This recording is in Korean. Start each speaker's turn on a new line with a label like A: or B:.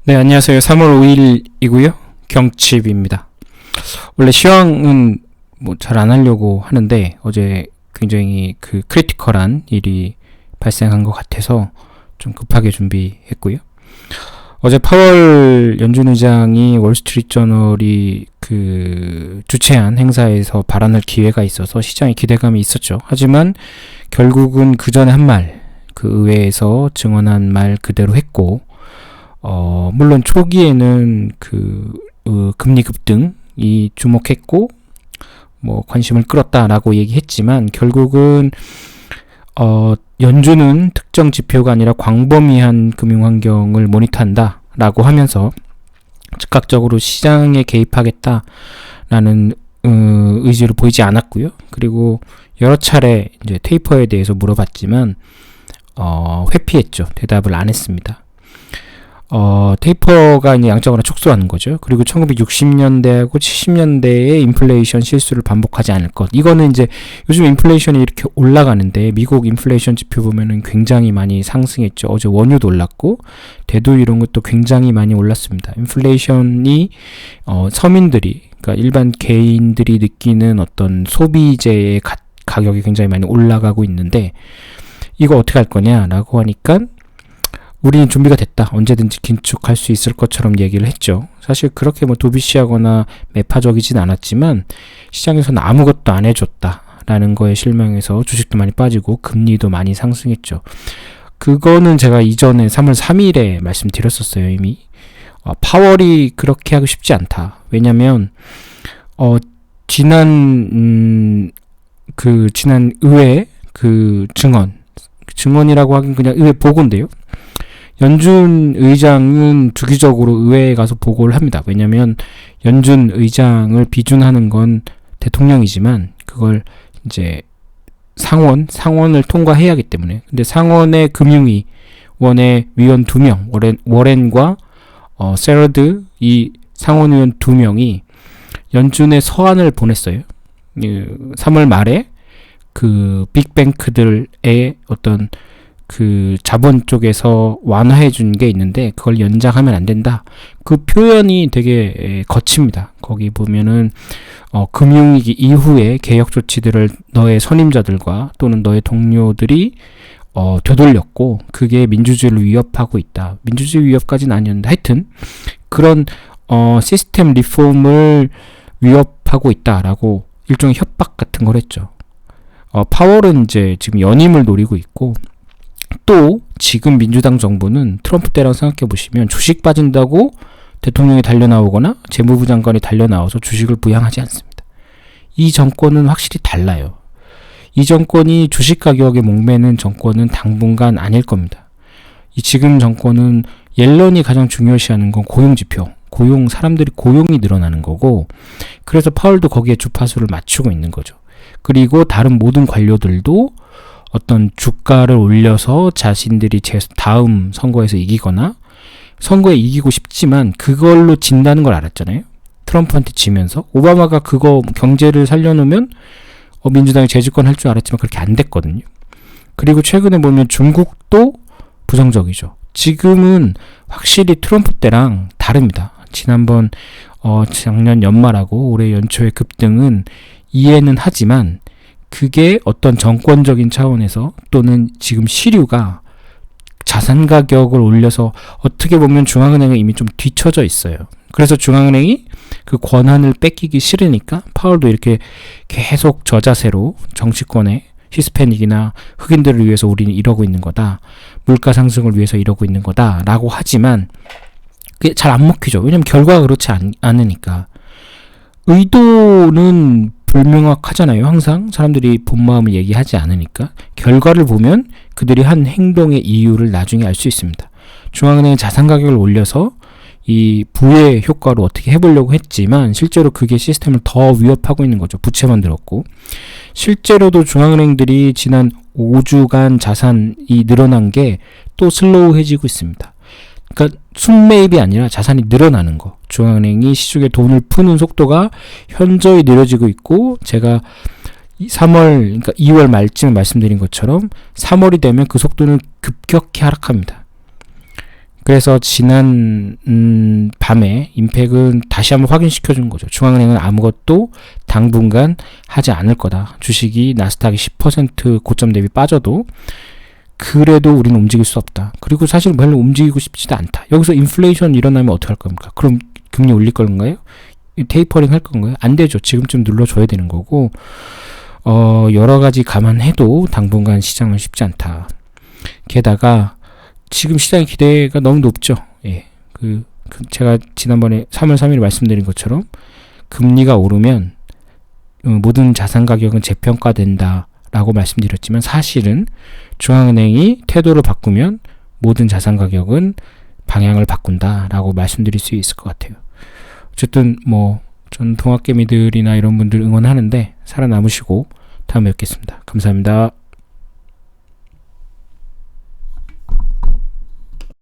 A: 네, 안녕하세요. 3월 5일이고요. 경칩입니다. 원래 시황은 뭐 잘 안 하려고 하는데 어제 굉장히 그 크리티컬한 일이 발생한 것 같아서 좀 급하게 준비했고요. 어제 파월 연준 의장이 월스트리트저널이 그 주최한 행사에서 발언할 기회가 있어서 시장에 기대감이 있었죠. 하지만 결국은 그 전에 한 말, 그 의회에서 증언한 말 그대로 했고, 물론 초기에는 금리 급등이 주목했고, 관심을 끌었다라고 얘기했지만, 결국은, 연준은 특정 지표가 아니라 광범위한 금융 환경을 모니터한다라고 하면서 즉각적으로 시장에 개입하겠다라는, 의지를 보이지 않았고요. 그리고 여러 차례 이제 테이퍼에 대해서 물어봤지만, 회피했죠. 대답을 안 했습니다. 테이퍼가 이제 양적완화 축소하는 거죠. 그리고 1960년대하고 70년대의 인플레이션 실수를 반복하지 않을 것. 이거는 이제 요즘 인플레이션이 이렇게 올라가는데 미국 인플레이션 지표 보면은 굉장히 많이 상승했죠. 어제 원유도 올랐고 대도 이런 것도 굉장히 많이 올랐습니다. 인플레이션이 서민들이 그러니까 일반 개인들이 느끼는 어떤 소비재의 가격이 굉장히 많이 올라가고 있는데 이거 어떻게 할 거냐라고 하니까 우리는 준비가 됐다. 언제든지 긴축할 수 있을 것처럼 얘기를 했죠. 사실 그렇게 도비시하거나 매파적이진 않았지만 시장에서는 아무것도 안 해줬다라는 거에 실망해서 주식도 많이 빠지고 금리도 많이 상승했죠. 그거는 제가 이전에 3월 3일에 말씀드렸었어요. 이미. 파월이 그렇게 하기 쉽지 않다. 왜냐면 지난 의회 증언이라고 하긴 그냥 의회 보고인데요. 연준 의장은 주기적으로 의회에 가서 보고를 합니다. 왜냐하면 연준 의장을 비준하는 건 대통령이지만 그걸 이제 상원을 통과해야 하기 때문에. 근데 상원의 금융위원회 위원 2명, 워렌과 세러드 이 상원의원 2명이 연준에 서한을 보냈어요. 3월 말에 그 빅뱅크들의 어떤 그 자본 쪽에서 완화해 준 게 있는데 그걸 연장하면 안 된다. 그 표현이 되게 거칩니다. 거기 보면은 금융위기 이후에 개혁 조치들을 너의 선임자들과 또는 너의 동료들이 되돌렸고 그게 민주주의를 위협하고 있다. 민주주의 위협까지는 아니었는데 하여튼 그런 시스템 리폼을 위협하고 있다라고 일종의 협박 같은 걸 했죠. 파월은 이제 지금 연임을 노리고 있고 또 지금 민주당 정부는 트럼프 때랑 생각해 보시면 주식 빠진다고 대통령이 달려나오거나 재무부 장관이 달려나와서 주식을 부양하지 않습니다. 이 정권은 확실히 달라요. 이 정권이 주식 가격에 목매는 정권은 당분간 아닐 겁니다. 이 지금 정권은 옐런이 가장 중요시하는 건 고용지표. 사람들이 고용이 늘어나는 거고 그래서 파월도 거기에 주파수를 맞추고 있는 거죠. 그리고 다른 모든 관료들도 어떤 주가를 올려서 자신들이 다음 선거에서 이기거나 선거에 이기고 싶지만 그걸로 진다는 걸 알았잖아요. 트럼프한테 지면서 오바마가 그거 경제를 살려놓으면 민주당이 재집권 할 줄 알았지만 그렇게 안 됐거든요. 그리고 최근에 보면 중국도 부정적이죠. 지금은 확실히 트럼프 때랑 다릅니다. 지난번 작년 연말하고 올해 연초의 급등은 이해는 하지만 그게 어떤 정권적인 차원에서 또는 지금 시류가 자산 가격을 올려서 어떻게 보면 중앙은행은 이미 좀 뒤처져 있어요. 그래서 중앙은행이 그 권한을 뺏기기 싫으니까 파월도 이렇게 계속 저자세로 정치권의 히스패닉이나 흑인들을 위해서 우리는 이러고 있는 거다. 물가 상승을 위해서 이러고 있는 거다. 라고 하지만 그게 잘 안 먹히죠. 왜냐면 결과가 그렇지 않으니까. 의도는 불명확하잖아요. 항상 사람들이 본 마음을 얘기하지 않으니까 결과를 보면 그들이 한 행동의 이유를 나중에 알 수 있습니다. 중앙은행은 자산 가격을 올려서 이 부의 효과로 어떻게 해보려고 했지만 실제로 그게 시스템을 더 위협하고 있는 거죠. 부채만 늘었고 실제로도 중앙은행들이 지난 5주간 자산이 늘어난 게 또 슬로우해지고 있습니다. 그러니까 순매입이 아니라 자산이 늘어나는 거. 중앙은행이 시중에 돈을 푸는 속도가 현저히 느려지고 있고 제가 3월, 그러니까 2월 말쯤에 말씀드린 것처럼 3월이 되면 그 속도는 급격히 하락합니다. 그래서 지난 밤에 임팩은 다시 한번 확인시켜 준 거죠. 중앙은행은 아무것도 당분간 하지 않을 거다. 주식이 나스닥이 10% 고점 대비 빠져도 그래도 우리는 움직일 수 없다. 그리고 사실 별로 움직이고 싶지도 않다. 여기서 인플레이션 일어나면 어떻게 할 겁니까? 그럼 금리 올릴 건가요? 테이퍼링 할 건가요? 안 되죠. 지금쯤 눌러줘야 되는 거고, 여러 가지 감안해도 당분간 시장은 쉽지 않다. 게다가 지금 시장의 기대가 너무 높죠. 예. 제가 지난번에 3월 3일 말씀드린 것처럼 금리가 오르면 모든 자산 가격은 재평가된다 라고 말씀드렸지만, 사실은 중앙은행이 태도를 바꾸면 모든 자산 가격은 방향을 바꾼다 라고 말씀드릴 수 있을 것 같아요. 어쨌든 전 동학개미들이나 이런 분들 응원하는데 살아남으시고 다음에 뵙겠습니다. 감사합니다.